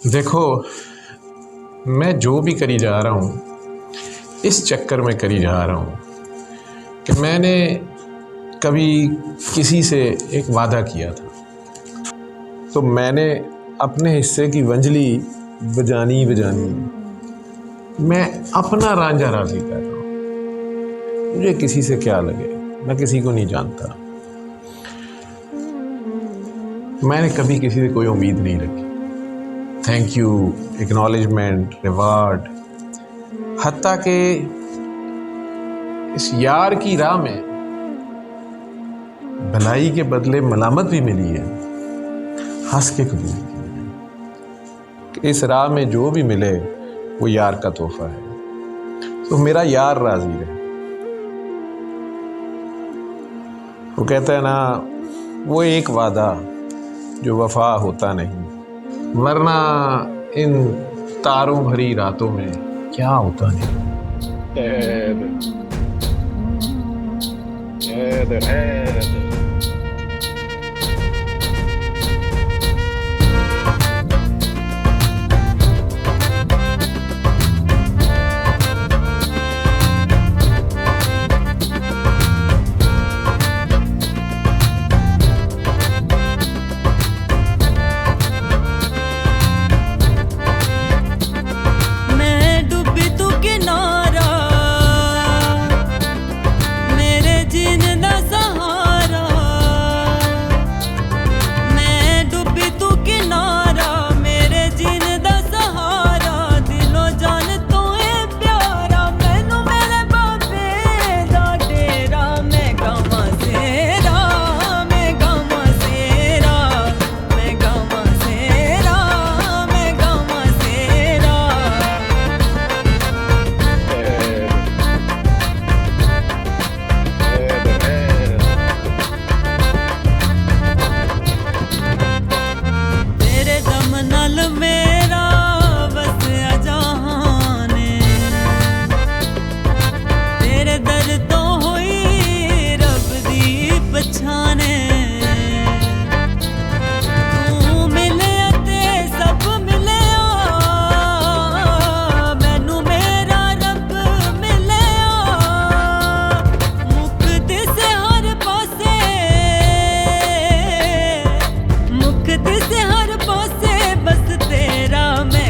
देखो, मैं जो भी करी जा रहा हूँ इस चक्कर में करी जा रहा हूँ कि मैंने कभी किसी से एक वादा किया था, तो मैंने अपने हिस्से की वंजली बजानी बजानी मैं अपना रांझा राजी कर रहा हूँ। मुझे किसी से क्या लगे, मैं किसी को नहीं जानता। मैंने कभी किसी से कोई उम्मीद नहीं रखी। थैंक यू, एक्नॉलेजमेंट, रिवार्ड, हत्ता के इस यार की राह में भलाई के बदले मलामत भी मिली है। हंस के कबूल की कि इस राह में जो भी मिले वो यार का तोहफा है, तो मेरा यार राजी रहे। वो कहता है ना, वो एक वादा जो वफा होता नहीं, वरना इन तारों भरी रातों में क्या होता नहीं। हर पासे बस तेरा मैं